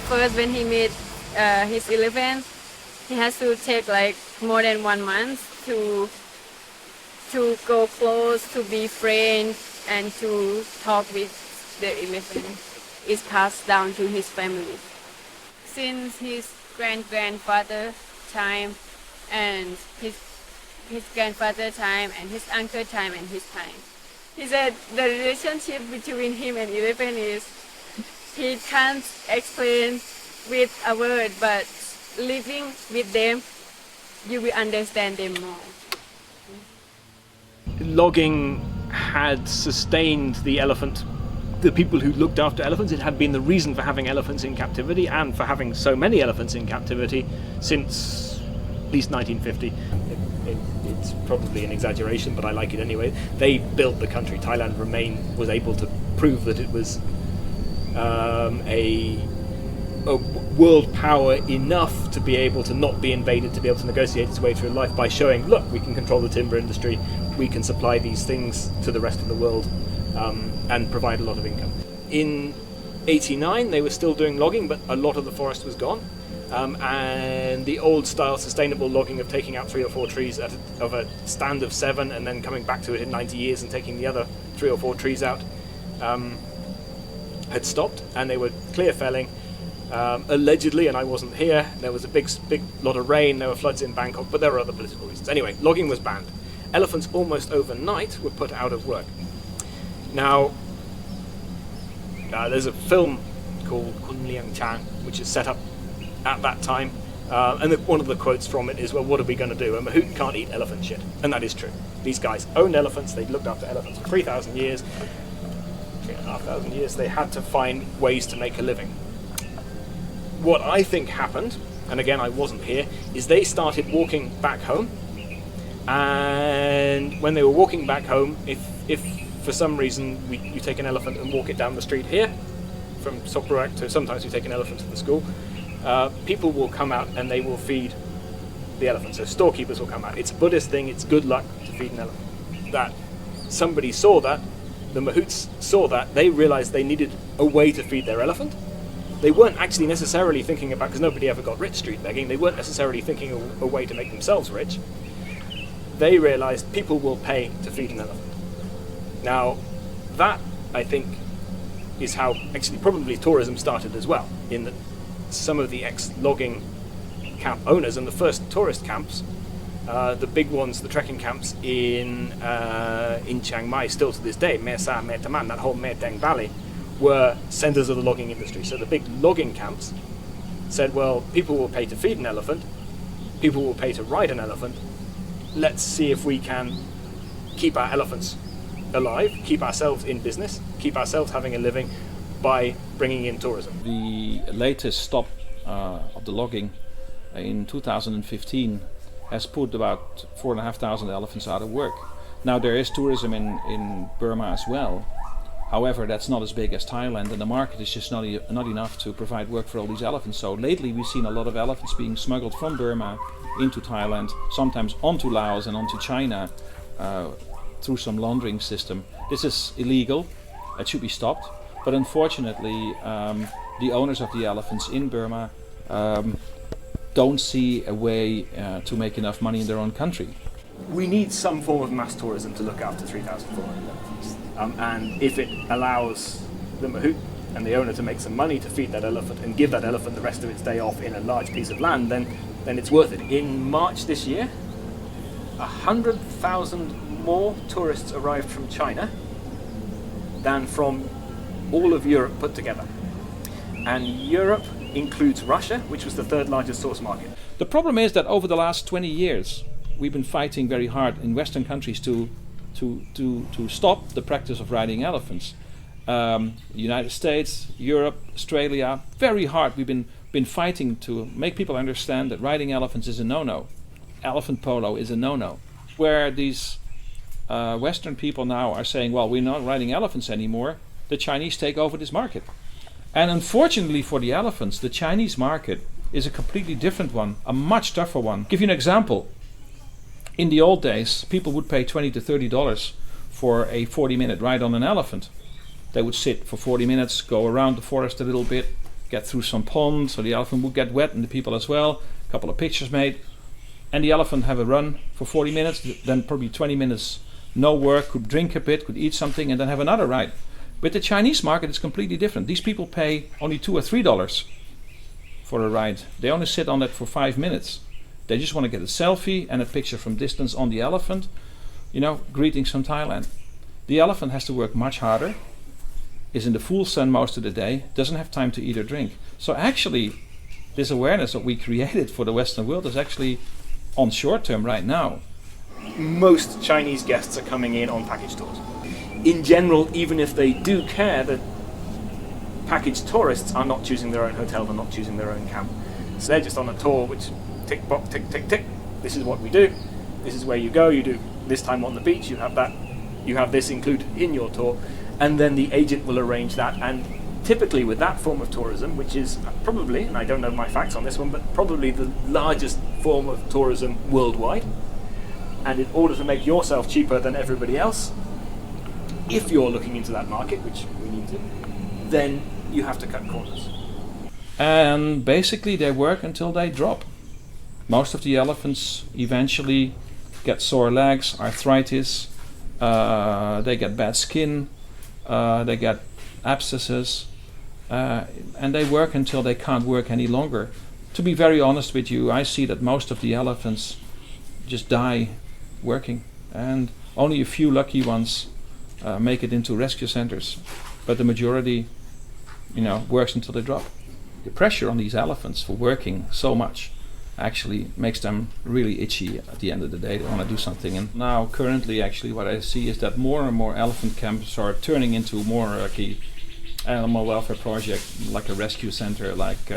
first, when he meet his elephant, he has to take like more than 1 month to go close, to be friends, and to talk with the elephant. Is passed down to his family since his grandfather time, and his grandfather time, and his uncle time, and his time. He said the relationship between him and elephant is he can't explain with a word, but living with them, you will understand them more. Logging had sustained the elephant. The people who looked after elephants, it had been the reason for having elephants in captivity and for having so many elephants in captivity since at least 1950. It's probably an exaggeration, but I like it anyway. They built the country. Thailand was able to prove that it was a world power enough to be able to not be invaded, to be able to negotiate its way through life by showing, look, we can control the timber industry, we can supply these things to the rest of the world, and provide a lot of income. In 89 they were still doing logging, but a lot of the forest was gone, and the old style sustainable logging of taking out 3 or 4 trees of a stand of 7 and then coming back to it in 90 years and taking the other 3 or 4 trees out had stopped, and they were clear felling. Allegedly, and I wasn't here, there was a big lot of rain, there were floods in Bangkok, but there were other political reasons. Anyway, logging was banned. Elephants almost overnight were put out of work. Now, there's a film called Kun Liang Chang, which is set up at that time, and one of the quotes from it is, well, what are we going to do? A mahout can't eat elephant shit. And that is true. These guys owned elephants, they'd looked after elephants for 3,000 years, 3,500 years, they had to find ways to make a living. What I think happened, and again I wasn't here, is they started walking back home, and when they were walking back home, if for some reason you take an elephant and walk it down the street here, from Sokruak to sometimes we take an elephant to the school, people will come out and they will feed the elephant. So storekeepers will come out. It's a Buddhist thing, it's good luck to feed an elephant. That somebody saw that, the mahouts saw that, they realized they needed a way to feed their elephant. They weren't actually necessarily thinking about, because nobody ever got rich street begging, they weren't necessarily thinking of a way to make themselves rich. They realized people will pay to feed an elephant. Now, that, I think, is how actually probably tourism started as well, in that some of the ex-logging camp owners and the first tourist camps, the big ones, the trekking camps in Chiang Mai, still to this day, Mae Sa, Mae Taman, that whole Mae Teng Valley, were centers of the logging industry. So the big logging camps said, well, people will pay to feed an elephant, people will pay to ride an elephant, let's see if we can keep our elephants alive, keep ourselves in business, keep ourselves having a living by bringing in tourism. The latest stop of the logging in 2015 has put about 4,500 elephants out of work. Now there is tourism in Burma as well. However, that's not as big as Thailand, and the market is just not enough to provide work for all these elephants. So lately we've seen a lot of elephants being smuggled from Burma into Thailand, sometimes onto Laos and onto China through some laundering system. This is illegal, it should be stopped, but unfortunately the owners of the elephants in Burma don't see a way to make enough money in their own country. We need some form of mass tourism to look after 3,400 elephants. And if it allows the mahout and the owner to make some money to feed that elephant and give that elephant the rest of its day off in a large piece of land, then it's worth it. In March this year, 100,000 more tourists arrived from China than from all of Europe put together. And Europe includes Russia, which was the third largest source market. The problem is that over the last 20 years, we've been fighting very hard in Western countries to stop the practice of riding elephants. United States, Europe, Australia, very hard. We've been fighting to make people understand that riding elephants is a no-no. Elephant polo is a no-no. Where these Western people now are saying, well, we're not riding elephants anymore, the Chinese take over this market. And unfortunately for the elephants, the Chinese market is a completely different one, a much tougher one. Give you an example. In the old days, people would pay $20 to $30 for a 40-minute ride on an elephant. They would sit for 40 minutes, go around the forest a little bit, get through some pond, so the elephant would get wet and the people as well. A couple of pictures made, and the elephant have a run for 40 minutes, then probably 20 minutes no work, could drink a bit, could eat something, and then have another ride. With the Chinese market, it's completely different. These people pay only $2 or $3 for a ride. They only sit on it for 5 minutes. They just want to get a selfie and a picture from distance on the elephant, greetings from Thailand. The elephant has to work much harder, is in the full sun most of the day, doesn't have time to eat or drink. So actually, this awareness that we created for the Western world is actually on short term right now. Most Chinese guests are coming in on package tours. In general, even if they do care, that package tourists are not choosing their own hotel, they're not choosing their own camp. So they're just on a tour which tick, box, tick, tick, tick. This is what we do. This is where you go. You do this time on the beach. You have that. You have this included in your tour. And then the agent will arrange that. And typically with that form of tourism, which is probably, and I don't know my facts on this one, but probably the largest form of tourism worldwide. And in order to make yourself cheaper than everybody else, if you're looking into that market, which we need to, then you have to cut corners. And basically they work until they drop. Most of the elephants eventually get sore legs, arthritis, they get bad skin, they get abscesses, and they work until they can't work any longer. To be very honest with you, I see that most of the elephants just die working, and only a few lucky ones make it into rescue centers, but the majority, works until they drop. The pressure on these elephants for working so much actually makes them really itchy at the end of the day. They want to do something. And now currently actually what I see is that more and more elephant camps are turning into more like a animal welfare project, like a rescue center, like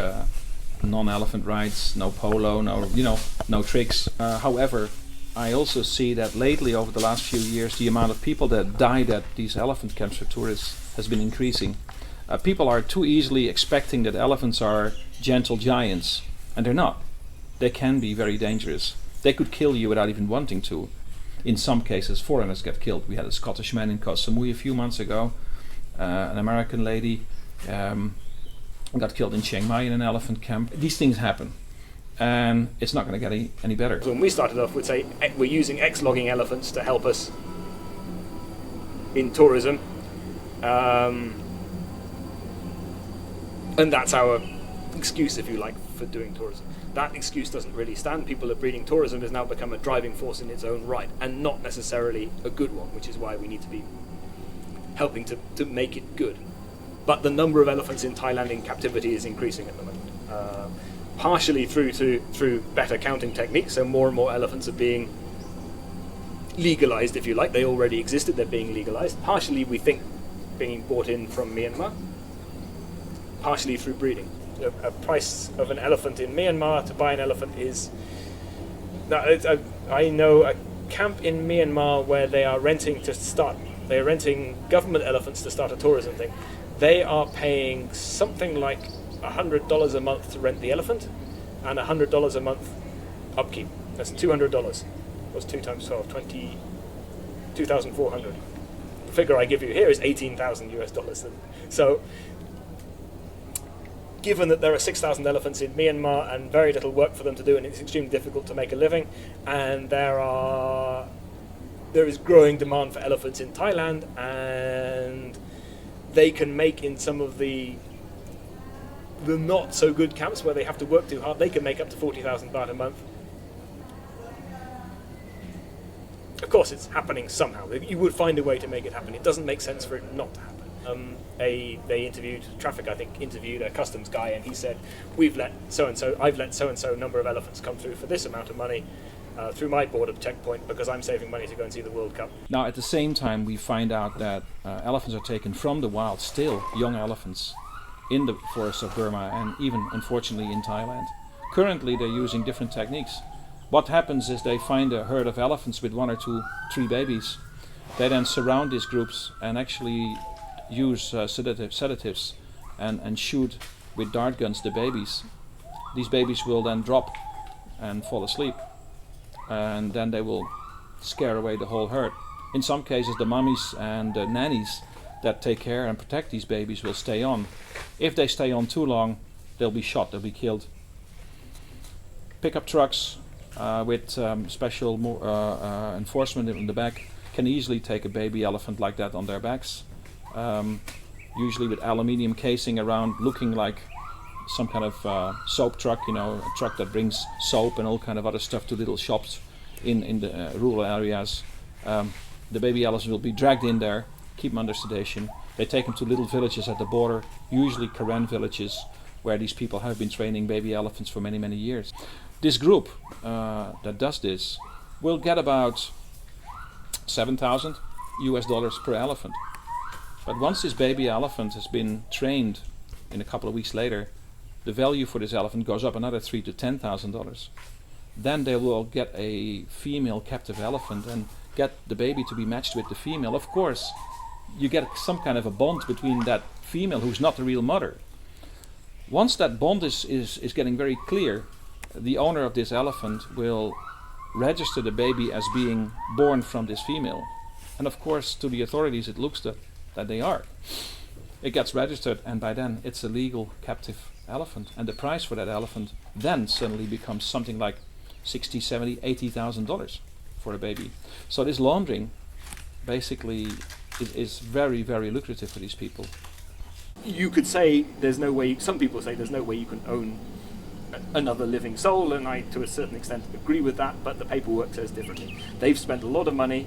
non-elephant rides, no polo, no tricks. However, I also see that lately over the last few years the amount of people that died at these elephant camps for tourists has been increasing. People are too easily expecting that elephants are gentle giants, and they're not. They can be very dangerous. They could kill you without even wanting to. In some cases, foreigners get killed. We had a Scottish man in Koh Samui a few months ago. An American lady got killed in Chiang Mai in an elephant camp. These things happen, and it's not going to get any better. So when we started off, we'd say we're using X-logging elephants to help us in tourism. And that's our excuse, if you like, for doing tourism. That excuse doesn't really stand. People are breeding tourism has now become a driving force in its own right, and not necessarily a good one, which is why we need to be helping to make it good. But the number of elephants in Thailand in captivity is increasing at the moment, partially through better counting techniques. So more and more elephants are being legalized, if you like. They already existed, they're being legalized. Partially, we think, being brought in from Myanmar. Partially through breeding. A price of an elephant in Myanmar to buy an elephant is... I know a camp in Myanmar where they are renting government elephants to start a tourism thing. They are paying something like $100 a month to rent the elephant, and $100 a month upkeep. That's $200. What's 2 times 12? 2,400. The figure I give you here is $18,000. So, given that there are 6,000 elephants in Myanmar and very little work for them to do, and it's extremely difficult to make a living, and there is growing demand for elephants in Thailand, and they can make in some of the not so good camps where they have to work too hard, they can make up to 40,000 baht a month. Of course, it's happening somehow. You would find a way to make it happen. It doesn't make sense for it not to happen. They interviewed Traffic, I think, interviewed a customs guy, and he said, I've let so and so number of elephants come through for this amount of money through my border checkpoint because I'm saving money to go and see the World Cup. Now, at the same time, we find out that elephants are taken from the wild, still young elephants, in the forests of Burma and even, unfortunately, in Thailand. Currently, they're using different techniques. What happens is they find a herd of elephants with 1 or 2, 3 babies. They then surround these groups and actually use sedatives and shoot with dart guns the babies. These babies will then drop and fall asleep, and then they will scare away the whole herd. In some cases, the mummies and the nannies that take care and protect these babies will stay on If they stay on too long, they'll be shot, they'll be killed. Pickup trucks with special enforcement in the back can easily take a baby elephant like that on their backs, usually with aluminium casing around, looking like some kind of soap truck, a truck that brings soap and all kind of other stuff to little shops in the rural areas. The baby elephants will be dragged in there, keep them under sedation. They take them to little villages at the border, usually Karen villages, where these people have been training baby elephants for many, many years. This group that does this will get about $7,000 per elephant. But once this baby elephant has been trained, in a couple of weeks later, the value for this elephant goes up another $3,000 to $10,000. Then they will get a female captive elephant and get the baby to be matched with the female. Of course, you get some kind of a bond between that female, who's not the real mother. Once that bond is getting very clear, the owner of this elephant will register the baby as being born from this female. And of course, to the authorities, it looks that they are. It gets registered, and by then it's a legal captive elephant. And the price for that elephant then suddenly becomes something like $60,000, $70,000, $80,000 for a baby. So this laundering basically is very, very lucrative for these people. You could say there's no way, some people say there's no way you can own another living soul, and I to a certain extent agree with that, but the paperwork says differently. They've spent a lot of money,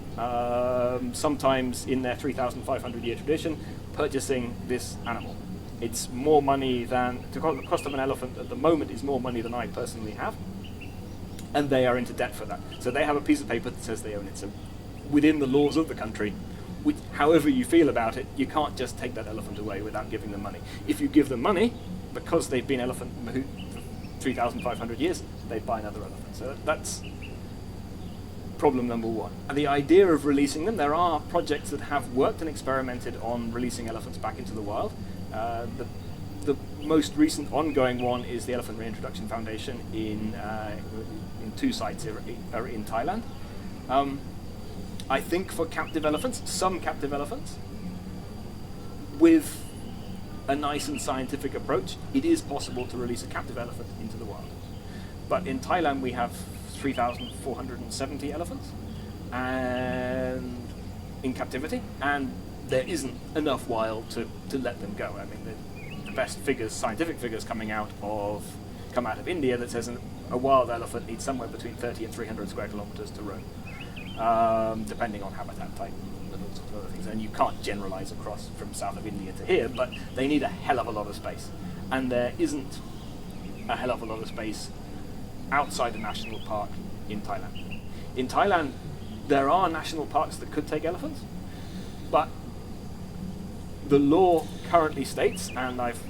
sometimes in their 3,500 year tradition, purchasing this animal. It's more money than, the cost of an elephant at the moment is more money than I personally have, and they are into debt for that. So they have a piece of paper that says they own it. So within the laws of the country, however you feel about it, you can't just take that elephant away without giving them money. If you give them money, because they've been elephant for 3,500 years, they buy another elephant. So that's problem number one. And the idea of releasing them, there are projects that have worked and experimented on releasing elephants back into the wild. The most recent ongoing one is the Elephant Reintroduction Foundation in 2 sites in Thailand. I think for captive elephants, some captive elephants, with a nice and scientific approach, it is possible to release a captive elephant into the wild. But in Thailand we have 3,470 elephants and in captivity, and there isn't enough wild to let them go. I mean, the best figures, scientific figures come out of India that says a wild elephant needs somewhere between 30 and 300 square kilometers to roam. Depending on habitat type and all sorts of other things. And you can't generalize across from south of India to here, but they need a hell of a lot of space. And there isn't a hell of a lot of space outside the national park in Thailand. In Thailand, there are national parks that could take elephants, but the law currently states, and I've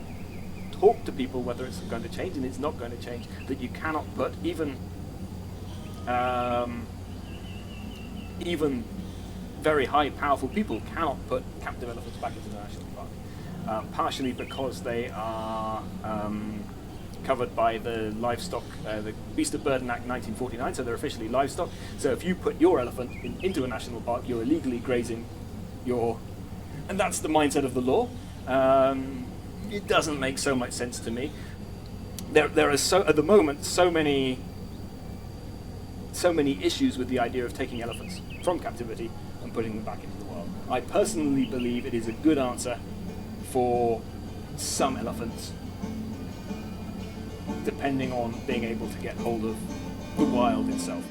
talked to people whether it's going to change, and it's not going to change, that you cannot put even very high, powerful people cannot put captive elephants back into the national park, partially because they are covered by the livestock, the Beast of Burden Act 1949, so they're officially livestock. So if you put your elephant into a national park, you're illegally grazing and that's the mindset of the law. It doesn't make so much sense to me. There are at the moment so many issues with the idea of taking elephants from captivity and putting them back into the wild. I personally believe it is a good answer for some elephants, depending on being able to get hold of the wild itself.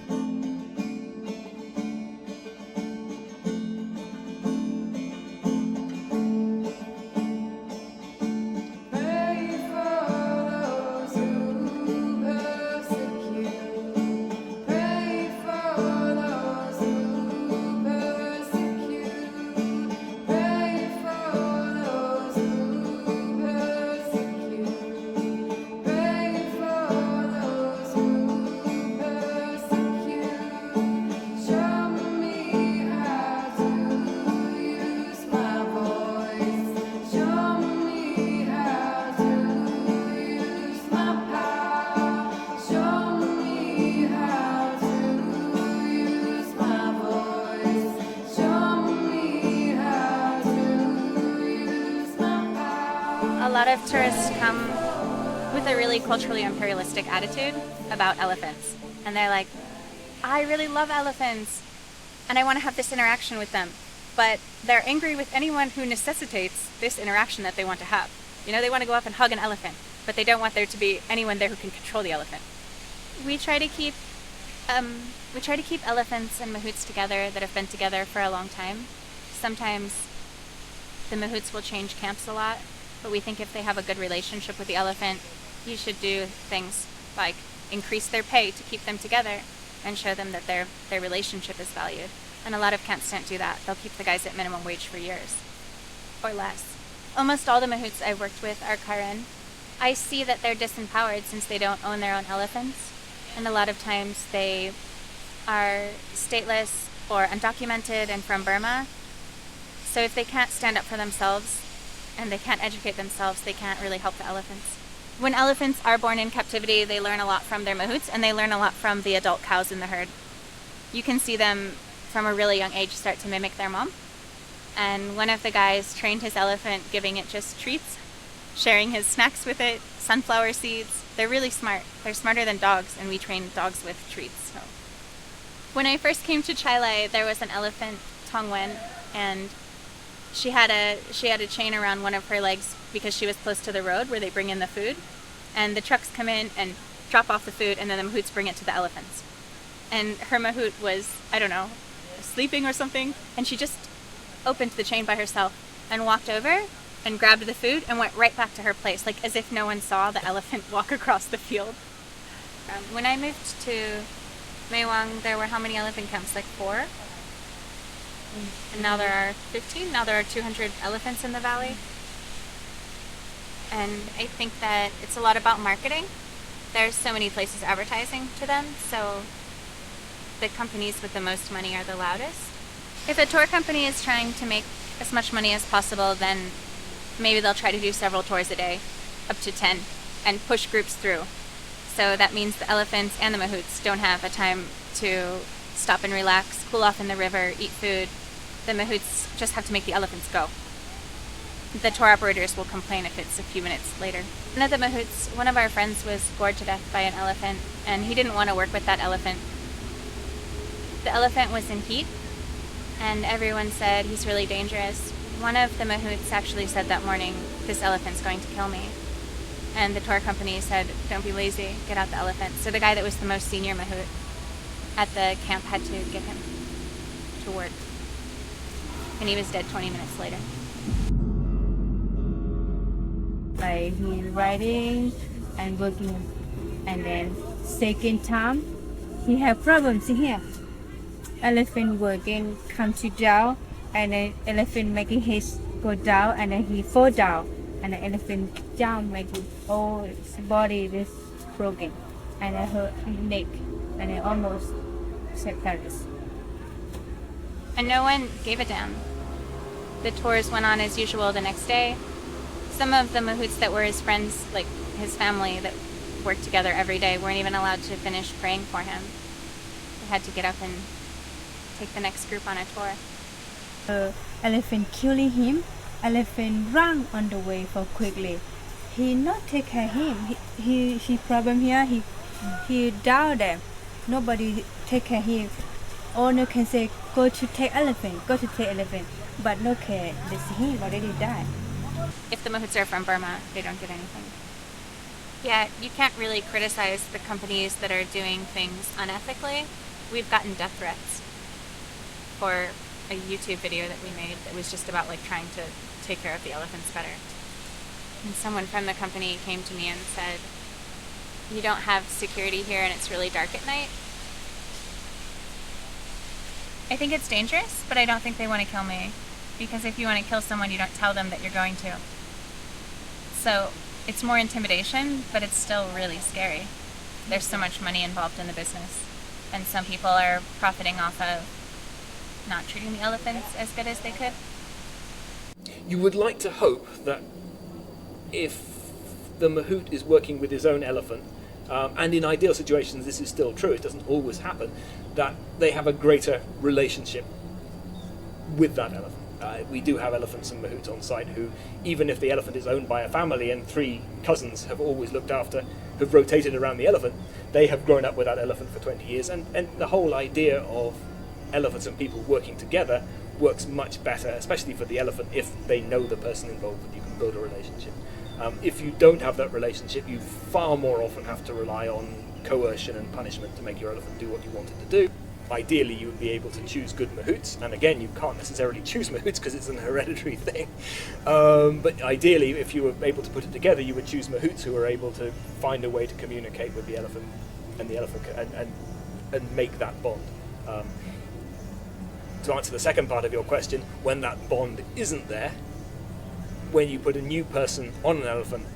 lot of tourists come with a really culturally imperialistic attitude about elephants. And they're like, I really love elephants and I want to have this interaction with them. But they're angry with anyone who necessitates this interaction that they want to have. You know, they want to go up and hug an elephant, but they don't want there to be anyone there who can control the elephant. We try to keep elephants and mahouts together that have been together for a long time. Sometimes the mahouts will change camps a lot, but we think if they have a good relationship with the elephant, you should do things like increase their pay to keep them together and show them that their relationship is valued. And a lot of camps don't do that. They'll keep the guys at minimum wage for years or less. Almost all the mahouts I've worked with are Karen. I see that they're disempowered since they don't own their own elephants. And a lot of times they are stateless or undocumented and from Burma. So if they can't stand up for themselves and they can't educate themselves, they can't really help the elephants. When elephants are born in captivity, they learn a lot from their mahouts and they learn a lot from the adult cows in the herd. You can see them from a really young age start to mimic their mom. And one of the guys trained his elephant giving it just treats, sharing his snacks with it, sunflower seeds. They're really smart. They're smarter than dogs, and we train dogs with treats. So. When I first came to Chile, there was an elephant, Tongwen, and she had a chain around one of her legs because she was close to the road where they bring in the food. And the trucks come in and drop off the food, and then the mahouts bring it to the elephants. And her mahout was, I don't know, sleeping or something, and she just opened the chain by herself and walked over and grabbed the food and went right back to her place, like as if no one saw the elephant walk across the field. When I moved to Maewang, there were how many elephant camps? Like 4? And now there are 15. Now there are 200 elephants in the valley. And I think that it's a lot about marketing. There's so many places advertising to them, so the companies with the most money are the loudest. If a tour company is trying to make as much money as possible, then maybe they'll try to do several tours a day, up to 10, and push groups through. So that means the elephants and the mahouts don't have a time to stop and relax, cool off in the river, eat food. The mahouts just have to make the elephants go. The tour operators will complain if it's a few minutes later. One of the mahouts, one of our friends was gored to death by an elephant, and he didn't want to work with that elephant. The elephant was in heat, and everyone said he's really dangerous. One of the mahouts actually said that morning, this elephant's going to kill me. And the tour company said, don't be lazy, get out the elephant. So the guy that was the most senior mahout at the camp had to get him to work. And he was dead 20 minutes later. Like he's riding and working, and then second time he have problems here. Elephant working come to down, and then elephant making his go down, and then he fall down, and the elephant jump making all his body is broken, and then her neck, and then almost separated. And no one gave a damn. The tours went on as usual the next day. Some of the mahouts that were his friends, like his family that worked together every day, weren't even allowed to finish praying for him. They had to get up and take the next group on a tour. Elephant killing him. Elephant run on the way for quickly. He not take care of him. He problem here. He down there. Nobody take care of him. Owner can say go to take elephant. But no care. They see him already died. If the mahouts are from Burma, they don't get anything. Yeah, you can't really criticize the companies that are doing things unethically. We've gotten death threats for a YouTube video that we made that was just about like trying to take care of the elephants better. And someone from the company came to me and said, you don't have security here and it's really dark at night. I think it's dangerous, but I don't think they want to kill me. Because if you want to kill someone, you don't tell them that you're going to. So it's more intimidation, but it's still really scary. There's so much money involved in the business. And some people are profiting off of not treating the elephants as good as they could. You would like to hope that if the mahout is working with his own elephant, and in ideal situations this is still true, it doesn't always happen, that they have a greater relationship with that elephant. We do have elephants and mahouts on site who, even if the elephant is owned by a family and 3 cousins have always looked after, have rotated around the elephant, they have grown up with that elephant for 20 years. And the whole idea of elephants and people working together works much better, especially for the elephant, if they know the person involved and you can build a relationship. If you don't have that relationship, you far more often have to rely on coercion and punishment to make your elephant do what you want it to do. Ideally, you would be able to choose good mahouts, and again, you can't necessarily choose mahouts because it's an hereditary thing. But ideally, if you were able to put it together, you would choose mahouts who are able to find a way to communicate with the elephant, and the elephant and make that bond. To answer the second part of your question, when that bond isn't there, when you put a new person on an elephant,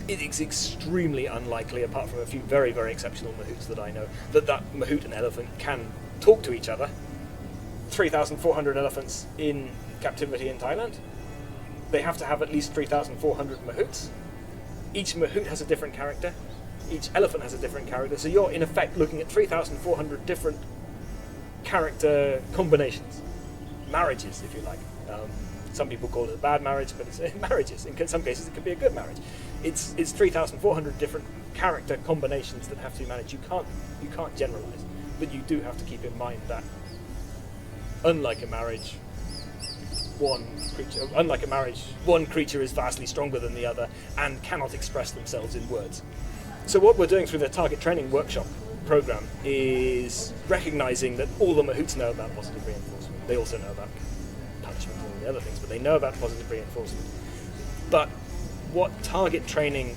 it is extremely unlikely, apart from a few very, very exceptional mahouts that I know, that mahout and elephant can talk to each other. 3,400 elephants in captivity in Thailand. They have to have at least 3,400 mahouts. Each mahout has a different character. Each elephant has a different character. So you're in effect looking at 3,400 different character combinations, marriages, if you like. Some people call it a bad marriage, but it's marriages. In some cases, it could be a good marriage. It's 3,400 different character combinations that have to be managed. You can't generalize, but you do have to keep in mind that, unlike a marriage, one creature is vastly stronger than the other and cannot express themselves in words. So what we're doing through the target training workshop program is recognizing that all the mahouts know about positive reinforcement. They also know about punishment and all the other things, but they know about positive reinforcement. But what target training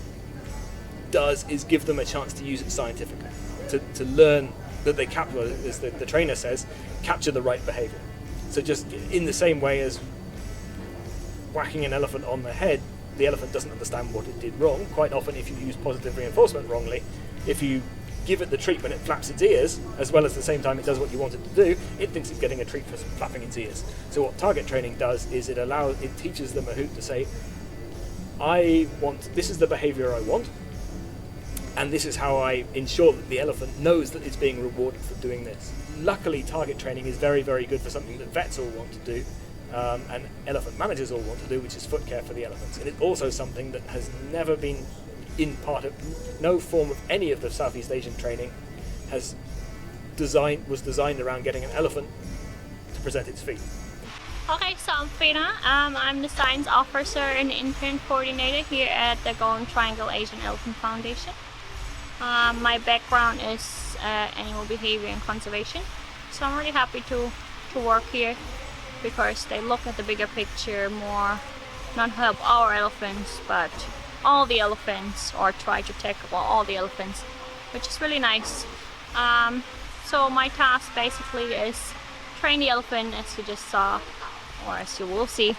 does is give them a chance to use it scientifically, to learn that they capture, as the trainer says, capture the right behavior. So just in the same way as whacking an elephant on the head, the elephant doesn't understand what it did wrong. Quite often, if you use positive reinforcement wrongly, if you give it the treat when it flaps its ears, as well as the same time it does what you want it to do, it thinks it's getting a treat for flapping its ears. So what target training does is it teaches the mahout to say, this is the behavior I want, and this is how I ensure that the elephant knows that it's being rewarded for doing this. Luckily, target training is very, very good for something that vets all want to do, and elephant managers all want to do, which is foot care for the elephants. And it's also something that has never been no form of any of the Southeast Asian training was designed around getting an elephant to present its feet. Okay, so I'm Fina. I'm the science officer and intern coordinator here at the Golden Triangle Asian Elephant Foundation. My background is animal behavior and conservation, so I'm really happy to work here because they look at the bigger picture more, not help our elephants, but all the elephants, or try to tackle all the elephants, which is really nice. So my task basically is train the elephant, as you just saw, or as you will see.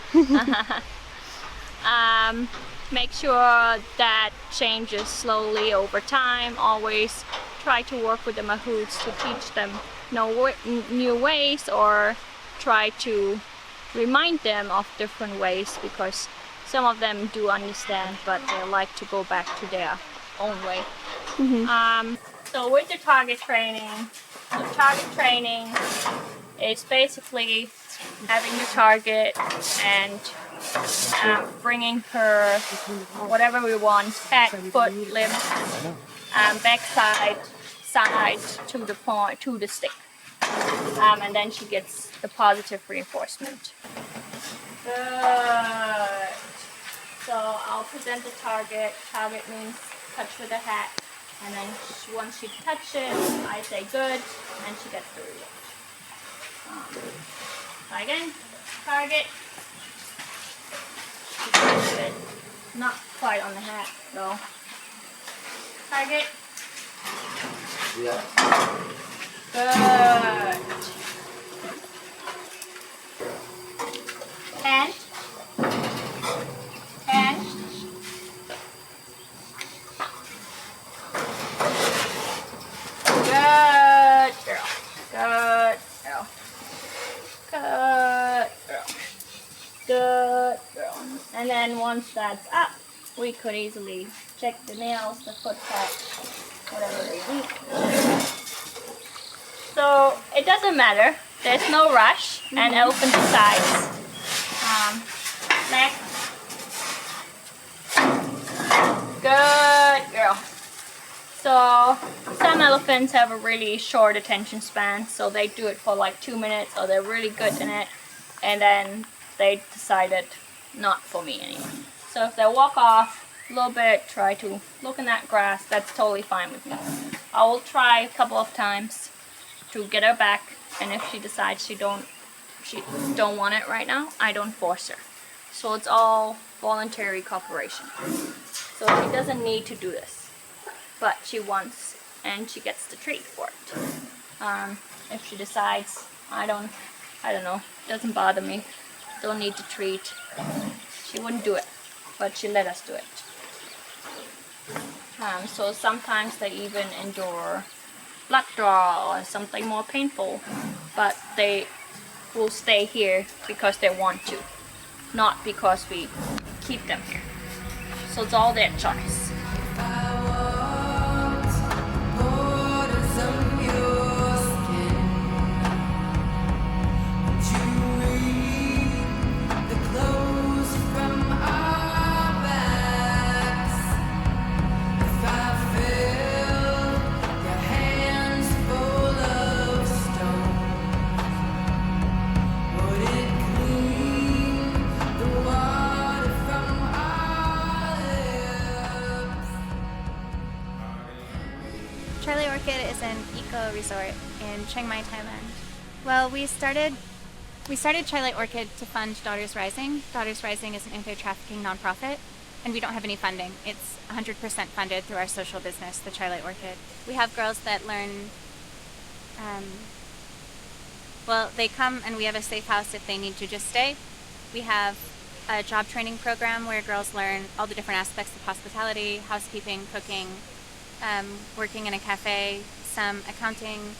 Make sure that changes slowly over time. Always try to work with the mahouts to teach them new ways, or try to remind them of different ways, because some of them do understand, but they like to go back to their own way. Mm-hmm. So with the target training is basically having the target and bringing her whatever we want, head, foot, limb, backside, side to the stick. And then she gets the positive reinforcement. Good. So I'll present the target. Target means touch with the hat. And then once she touches, I say good, and she gets the reward. Try again. Target. She touches it. Not quite on the hat, though. Target. Yeah. Good. Hand. Hand. Good girl. Good girl. Good girl. Good girl. And then once that's up, we could easily check the nails, the foot pad, whatever they need. So it doesn't matter. There's no rush, and elephant decides Next. Good girl. So some elephants have a really short attention span, so they do it for like 2 minutes, or they're really good in it, and then they decided not for me anymore. So if they walk off a little bit, try to look in that grass, that's totally fine with me. I will try a couple of times to get her back, and if she decides she don't want it right now, I don't force her. So it's all voluntary cooperation. So she doesn't need to do this, but she wants, and she gets the treat for it. If she decides, I don't know, doesn't bother me, don't need the treat, she wouldn't do it, but she let us do it. So sometimes they even endure blood draw or something more painful, but they will stay here because they want to, not because we keep them here. So it's all their choice. Charlie Orchid is an eco resort in Chiang Mai, Thailand. Well, we started Charlie Orchid to fund Daughters Rising. Daughters Rising is an anti-trafficking nonprofit, and we don't have any funding. It's 100% funded through our social business, the Charlie Orchid. We have girls that learn, they come and we have a safe house if they need to just stay. We have a job training program where girls learn all the different aspects of hospitality, housekeeping, cooking, working in a cafe, some accounting.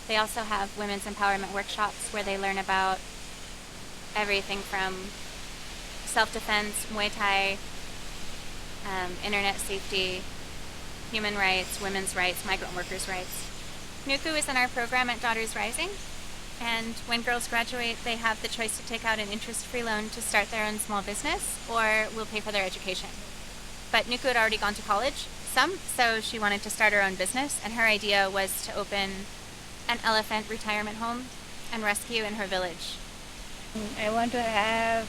They also have women's empowerment workshops where they learn about everything from self-defense, Muay Thai, internet safety, human rights, women's rights, migrant workers' rights. Nuku is in our program at Daughters Rising, and when girls graduate, they have the choice to take out an interest-free loan to start their own small business, or we'll pay for their education. But Nuku had already gone to college, so she wanted to start her own business, and her idea was to open an elephant retirement home and rescue in her village. I want to have,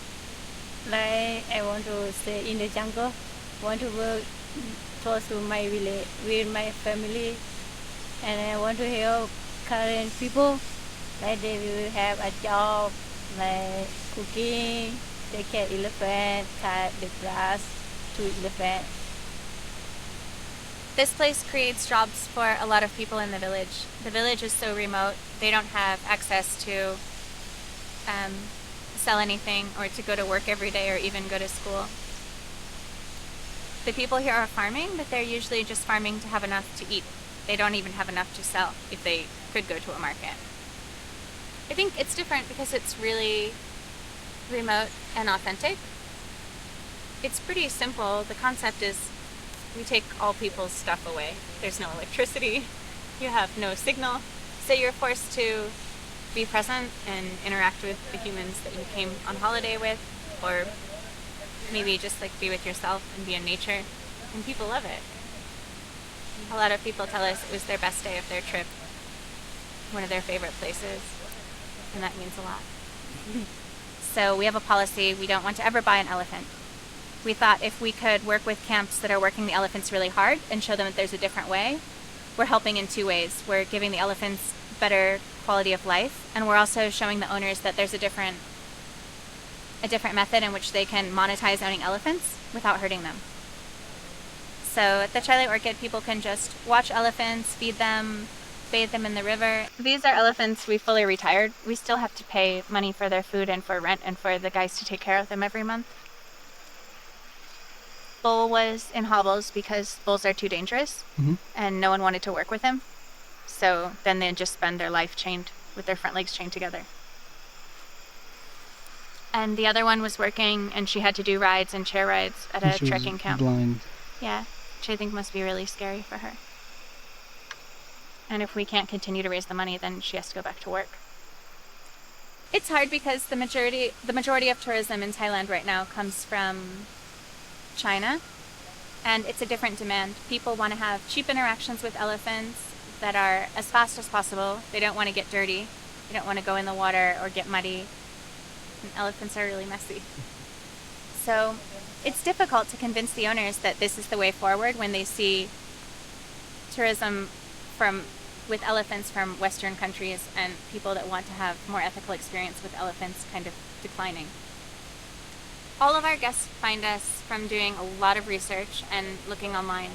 I want to stay in the jungle, want to work close to my village with my family, and I want to help current people, like they will have a job, like cooking, take care of elephant, cut the grass to elephant. This place creates jobs for a lot of people in the village. The village is so remote, they don't have access to sell anything or to go to work every day or even go to school. The people here are farming, but they're usually just farming to have enough to eat. They don't even have enough to sell if they could go to a market. I think it's different because it's really remote and authentic. It's pretty simple. The concept is we take all people's stuff away. There's no electricity, you have no signal, so you're forced to be present and interact with the humans that you came on holiday with, or maybe just like be with yourself and be in nature, and people love it. A lot of people tell us it was their best day of their trip, one of their favorite places, and that means a lot. So we have a policy, we don't want to ever buy an elephant. We thought if we could work with camps that are working the elephants really hard and show them that there's a different way, we're helping in two ways. We're giving the elephants better quality of life, and we're also showing the owners that there's a different method in which they can monetize owning elephants without hurting them. So at the Charlie Orchid, people can just watch elephants, feed them, bathe them in the river. These are elephants we fully retired. We still have to pay money for their food and for rent and for the guys to take care of them every month. Bull was in hobbles because bulls are too dangerous, and no one wanted to work with him. So then they just spend their life chained with their front legs chained together. And the other one was working, and she had to do rides and chair rides at a trekking camp. Blind. Yeah, which I think must be really scary for her. And if we can't continue to raise the money, then she has to go back to work. It's hard because the majority of tourism in Thailand right now comes from China, and it's a different demand. People want to have cheap interactions with elephants that are as fast as possible. They don't want to get dirty. They don't want to go in the water or get muddy. And elephants are really messy. So it's difficult to convince the owners that this is the way forward when they see tourism with elephants from Western countries and people that want to have more ethical experience with elephants kind of declining. All of our guests find us from doing a lot of research and looking online.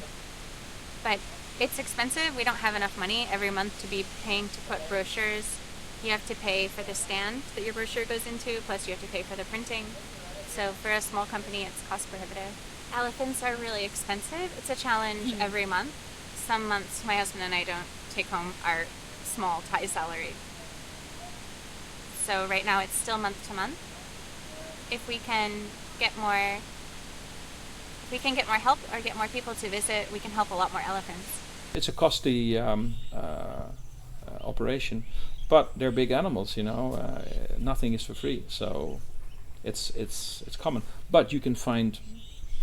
But it's expensive. We don't have enough money every month to be paying to put brochures. You have to pay for the stand that your brochure goes into, plus you have to pay for the printing. So for a small company, it's cost prohibitive. Elephants are really expensive. It's a challenge every month. Some months my husband and I don't take home our small Thai salary. So right now it's still month to month. If we can get more help or get more people to visit, we can help a lot more elephants. It's a costly operation, but they're big animals, you know. Nothing is for free, so it's common. But you can find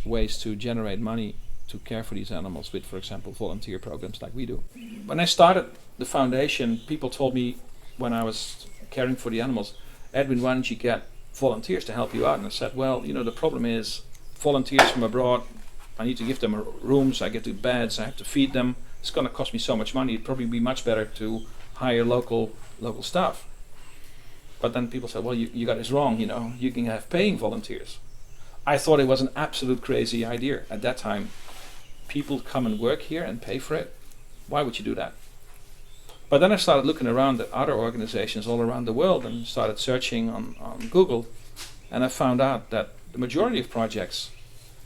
ways to generate money to care for these animals with, for example, volunteer programs like we do. When I started the foundation, people told me when I was caring for the animals, Edwin, why don't you get volunteers to help you out? And I said, well, you know, the problem is volunteers from abroad, I need to give them rooms, I get to beds, I have to feed them. It's going to cost me so much money. It'd probably be much better to hire local staff. But then people said, well, you got this wrong, you know, you can have paying volunteers. I thought it was an absolute crazy idea at that time. People come and work here and pay for it. Why would you do that? But then I started looking around at other organizations all around the world and started searching on Google, and I found out that the majority of projects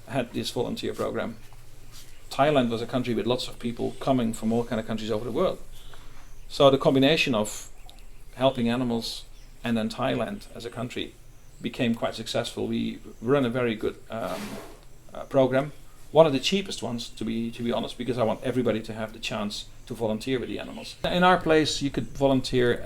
had this volunteer program. Thailand was a country with lots of people coming from all kind of countries over the world. So the combination of helping animals and then Thailand as a country became quite successful. We run a very good program. One of the cheapest ones, to be honest, because I want everybody to have the chance to volunteer with the animals. In our place, you could volunteer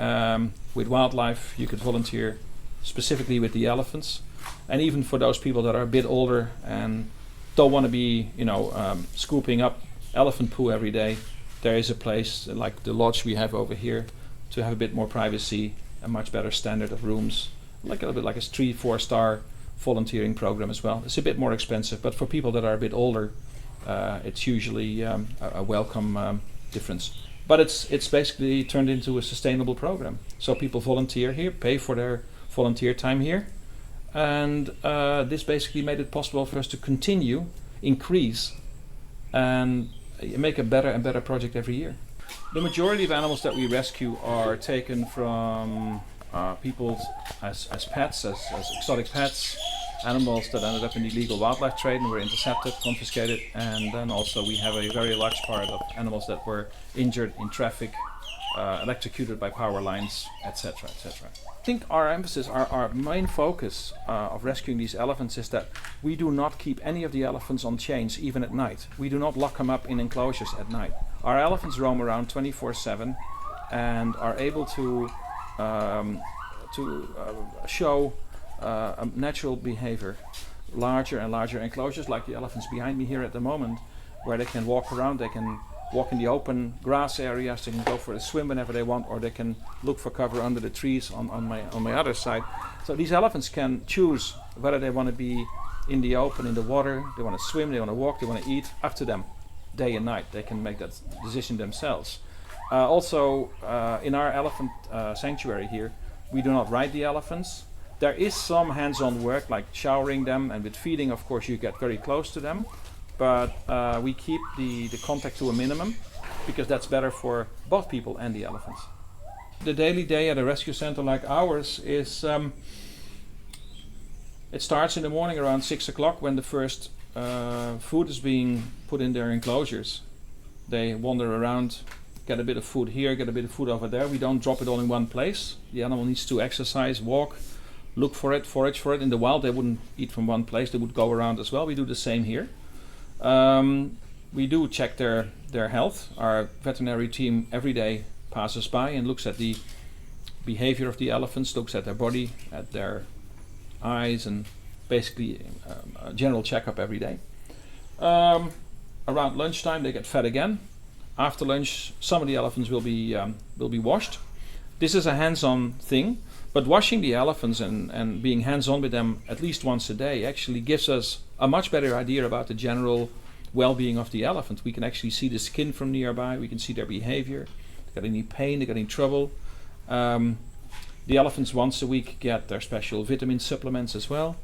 with wildlife, you could volunteer specifically with the elephants, and even for those people that are a bit older and don't want to be, you know, scooping up elephant poo every day, there is a place like the lodge we have over here to have a bit more privacy, a much better standard of rooms, like a little bit like a 3-4 star volunteering program as well. It's a bit more expensive, but for people that are a bit older, it's usually a welcome difference. But it's basically turned into a sustainable program. So people volunteer here, pay for their volunteer time here, and this basically made it possible for us to continue, increase, and make a better and better project every year. The majority of animals that we rescue are taken from people as pets, as exotic pets, animals that ended up in illegal wildlife trade and were intercepted, confiscated, and then also we have a very large part of animals that were injured in traffic, electrocuted by power lines, etc., etc. I think our emphasis, our main focus of rescuing these elephants is that we do not keep any of the elephants on chains even at night. We do not lock them up in enclosures at night. Our elephants roam around 24/7 and are able to show a natural behavior. Larger and larger enclosures, like the elephants behind me here at the moment, where they can walk around, they can walk in the open grass areas, they can go for a swim whenever they want, or they can look for cover under the trees on my other side. So these elephants can choose whether they want to be in the open, in the water, they want to swim, they want to walk, they want to eat, up to them, day and night. They can make that decision themselves. Also, in our elephant sanctuary here, we do not ride the elephants. There is some hands-on work, like showering them, and with feeding, of course, you get very close to them. But we keep the contact to a minimum, because that's better for both people and the elephants. The daily day at a rescue center like ours is, it starts in the morning around 6 o'clock when the first food is being put in their enclosures. They wander around, get a bit of food here, get a bit of food over there. We don't drop it all in one place. The animal needs to exercise, walk, look for it, forage for it. In the wild they wouldn't eat from one place, they would go around as well. We do the same here. We do check their health. Our veterinary team every day passes by and looks at the behavior of the elephants, looks at their body, at their eyes, and basically a general checkup every day. Around lunchtime they get fed again. After lunch some of the elephants will be washed. This is a hands-on thing, but washing the elephants and being hands-on with them at least once a day actually gives us a much better idea about the general well-being of the elephant. We can actually see the skin from nearby, we can see their behavior, they got any pain, they got any trouble. The elephants once a week get their special vitamin supplements as well,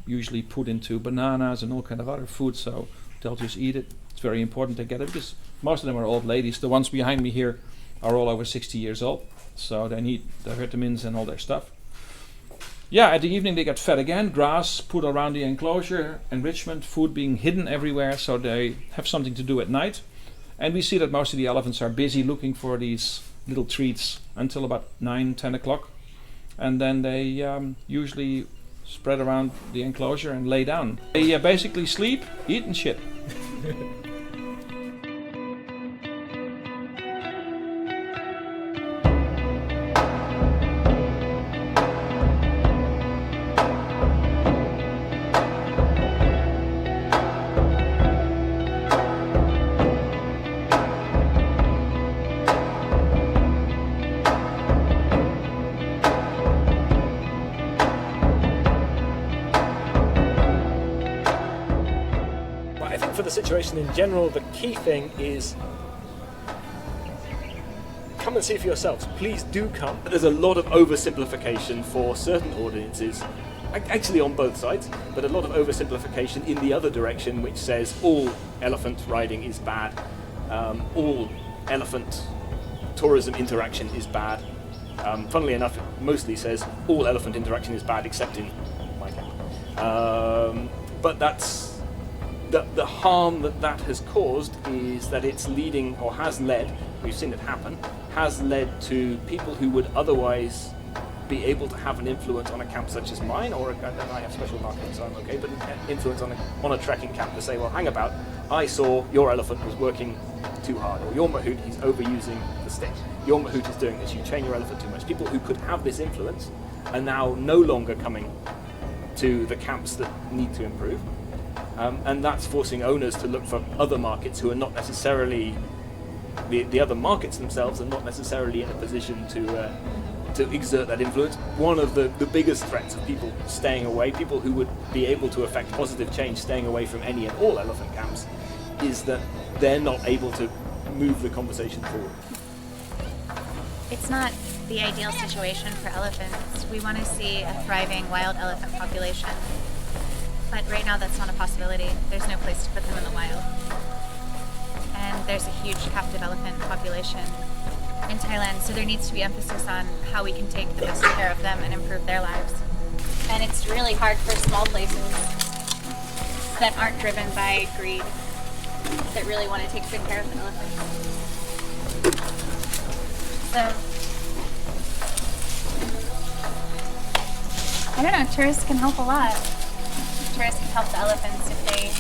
usually put into bananas and all kind of other food, so they'll just eat it. It's very important to get it because most of them are old ladies. The ones behind me here are all over 60 years old, so they need the vitamins and all their stuff. Yeah, at the evening they get fed again, grass put around the enclosure, enrichment, food being hidden everywhere so they have something to do at night. And we see that most of the elephants are busy looking for these little treats until about 9-10 o'clock. And then they usually spread around the enclosure and lay down. They basically sleep, eat and shit. For the situation in general, the key thing is come and see for yourselves. Please do come. There's a lot of oversimplification for certain audiences, actually on both sides, but a lot of oversimplification in the other direction, which says all elephant riding is bad, all elephant tourism interaction is bad. Funnily enough, it mostly says all elephant interaction is bad except in my camp. But that's the harm that has caused is that it's leading, or has led, we've seen it happen, has led to people who would otherwise be able to have an influence on a camp such as mine, or and I have special marketing so I'm okay, but influence on a trekking camp to say, well, hang about, I saw your elephant was working too hard, or your mahout, he's overusing the stick, your mahout is doing this, you chain your elephant too much. People who could have this influence are now no longer coming to the camps that need to improve. And that's forcing owners to look for other markets who are not necessarily, the other markets themselves are not necessarily in a position to exert that influence. One of the biggest threats of people staying away, people who would be able to affect positive change staying away from any and all elephant camps, is that they're not able to move the conversation forward. It's not the ideal situation for elephants. We want to see a thriving wild elephant population. But right now that's not a possibility. There's no place to put them in the wild. And there's a huge captive elephant population in Thailand, so there needs to be emphasis on how we can take the best care of them and improve their lives. And it's really hard for small places that aren't driven by greed, that really want to take good care of the elephants. So, I don't know, tourists can help a lot. Tourists can help the elephants if they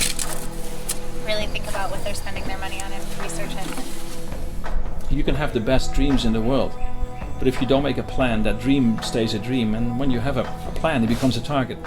really think about what they're spending their money on and research it. You can have the best dreams in the world, but if you don't make a plan, that dream stays a dream, and when you have a plan, it becomes a target.